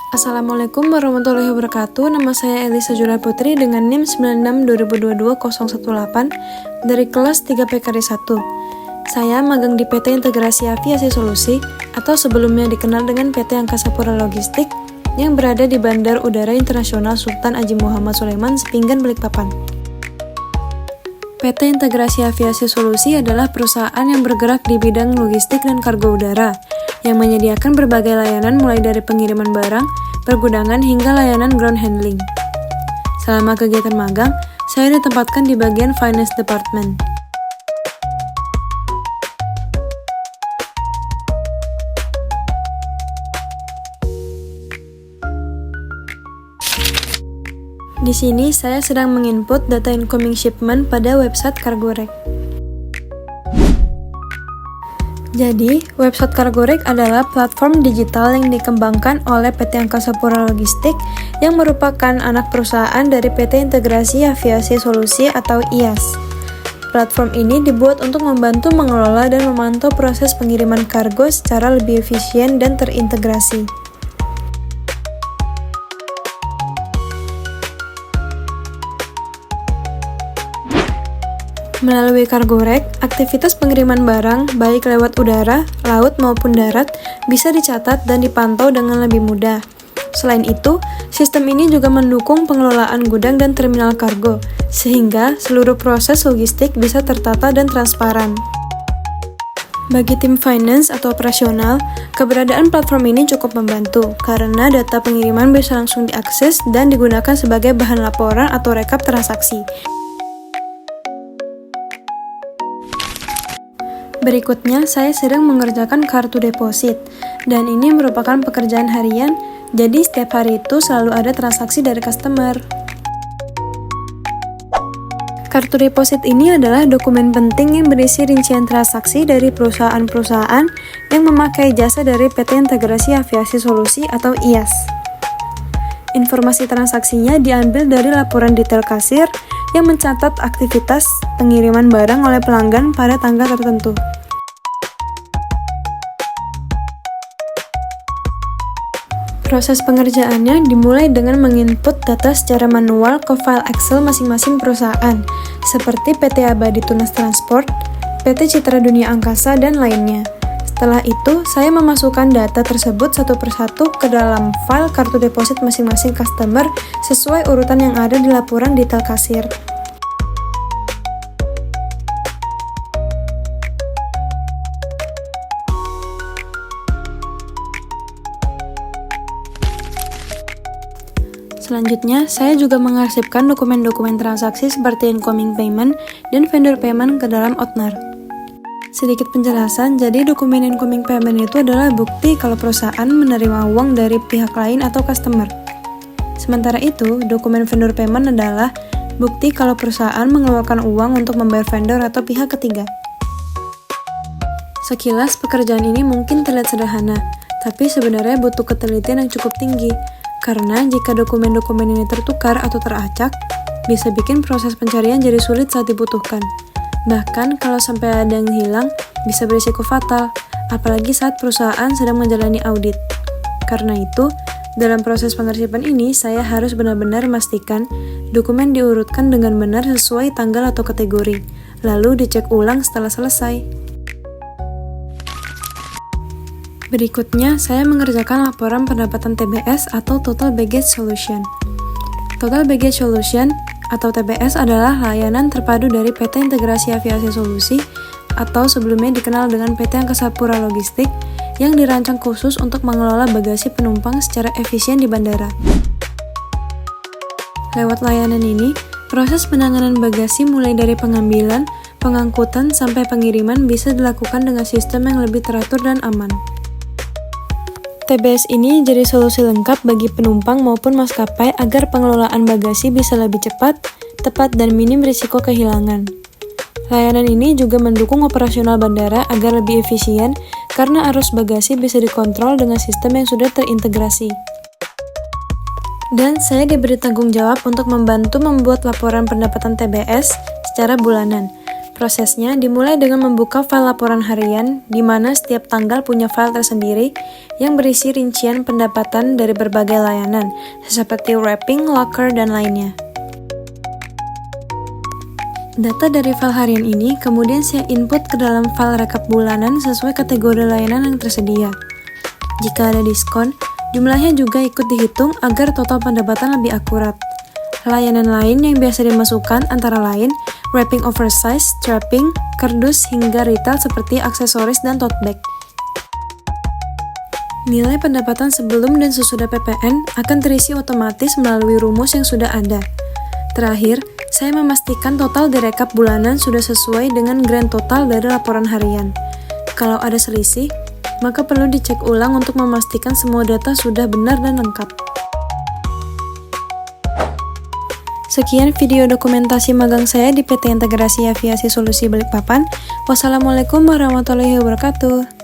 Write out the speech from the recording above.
Assalamualaikum warahmatullahi wabarakatuh. Nama saya Elisa Jula Putri dengan NIM 962022-018 dari kelas 3 PKD 1. Saya magang di PT Integrasi Aviasi Solusi atau sebelumnya dikenal dengan PT Angkasa Pura Logistik yang berada di Bandar Udara Internasional Sultan Haji Muhammad Sulaiman, Sepinggan, Balikpapan. PT Integrasi Aviasi Solusi adalah perusahaan yang bergerak di bidang logistik dan kargo udara, yang menyediakan berbagai layanan mulai dari pengiriman barang, pergudangan, hingga layanan ground handling. Selama kegiatan magang, saya ditempatkan di bagian Finance Department. Di sini, saya sedang menginput data incoming shipment pada website Cargorec. Jadi, website Cargorec adalah platform digital yang dikembangkan oleh PT Angkasa Pura Logistik yang merupakan anak perusahaan dari PT Integrasi Aviasi Solusi atau IAS. Platform ini dibuat untuk membantu mengelola dan memantau proses pengiriman kargo secara lebih efisien dan terintegrasi. Melalui Cargorec, aktivitas pengiriman barang, baik lewat udara, laut maupun darat, bisa dicatat dan dipantau dengan lebih mudah. Selain itu, sistem ini juga mendukung pengelolaan gudang dan terminal kargo, sehingga seluruh proses logistik bisa tertata dan transparan. Bagi tim finance atau operasional, keberadaan platform ini cukup membantu, karena data pengiriman bisa langsung diakses dan digunakan sebagai bahan laporan atau rekap transaksi. Berikutnya, saya sedang mengerjakan kartu deposit, dan ini merupakan pekerjaan harian, jadi setiap hari itu selalu ada transaksi dari customer. Kartu deposit ini adalah dokumen penting yang berisi rincian transaksi dari perusahaan-perusahaan yang memakai jasa dari PT Integrasi Aviasi Solusi atau IAS. Informasi transaksinya diambil dari laporan detail kasir yang mencatat aktivitas pengiriman barang oleh pelanggan pada tanggal tertentu. Proses pengerjaannya dimulai dengan menginput data secara manual ke file Excel masing-masing perusahaan, seperti PT Abadi Tunas Transport, PT Citra Dunia Angkasa, dan lainnya. Setelah itu, saya memasukkan data tersebut satu persatu ke dalam file kartu deposit masing-masing customer sesuai urutan yang ada di laporan detail kasir. Selanjutnya, saya juga mengarsipkan dokumen-dokumen transaksi seperti incoming payment dan vendor payment ke dalam Outnar. Sedikit penjelasan, jadi dokumen incoming payment itu adalah bukti kalau perusahaan menerima uang dari pihak lain atau customer. Sementara itu, dokumen vendor payment adalah bukti kalau perusahaan mengeluarkan uang untuk membayar vendor atau pihak ketiga. Sekilas, pekerjaan ini mungkin terlihat sederhana, tapi sebenarnya butuh ketelitian yang cukup tinggi. Karena jika dokumen-dokumen ini tertukar atau teracak, bisa bikin proses pencarian jadi sulit saat dibutuhkan. Bahkan kalau sampai ada yang hilang, bisa berisiko fatal, apalagi saat perusahaan sedang menjalani audit. Karena itu, dalam proses pengarsipan ini, saya harus benar-benar memastikan dokumen diurutkan dengan benar sesuai tanggal atau kategori, lalu dicek ulang setelah selesai. Berikutnya, saya mengerjakan laporan pendapatan TBS atau Total Baggage Solution. Total Baggage Solution atau TBS adalah layanan terpadu dari PT Integrasi Aviasi Solusi atau sebelumnya dikenal dengan PT Angkasa Pura Logistik yang dirancang khusus untuk mengelola bagasi penumpang secara efisien di bandara. Lewat layanan ini, proses penanganan bagasi mulai dari pengambilan, pengangkutan, sampai pengiriman bisa dilakukan dengan sistem yang lebih teratur dan aman. TBS ini jadi solusi lengkap bagi penumpang maupun maskapai agar pengelolaan bagasi bisa lebih cepat, tepat, dan minim risiko kehilangan. Layanan ini juga mendukung operasional bandara agar lebih efisien karena arus bagasi bisa dikontrol dengan sistem yang sudah terintegrasi. Dan saya diberi tanggung jawab untuk membantu membuat laporan pendapatan TBS secara bulanan. Prosesnya dimulai dengan membuka file laporan harian, di mana setiap tanggal punya file tersendiri yang berisi rincian pendapatan dari berbagai layanan, seperti wrapping, locker, dan lainnya. Data dari file harian ini kemudian saya input ke dalam file rekap bulanan sesuai kategori layanan yang tersedia. Jika ada diskon, jumlahnya juga ikut dihitung agar total pendapatan lebih akurat. Layanan lain yang biasa dimasukkan antara lain wrapping oversize, strapping, kardus, hingga retail seperti aksesoris dan tote bag. Nilai pendapatan sebelum dan sesudah PPN akan terisi otomatis melalui rumus yang sudah ada. Terakhir, saya memastikan total direkap bulanan sudah sesuai dengan grand total dari laporan harian. Kalau ada selisih, maka perlu dicek ulang untuk memastikan semua data sudah benar dan lengkap. Sekian video dokumentasi magang saya di PT Integrasi Aviasi Solusi Balikpapan. Wassalamualaikum warahmatullahi wabarakatuh.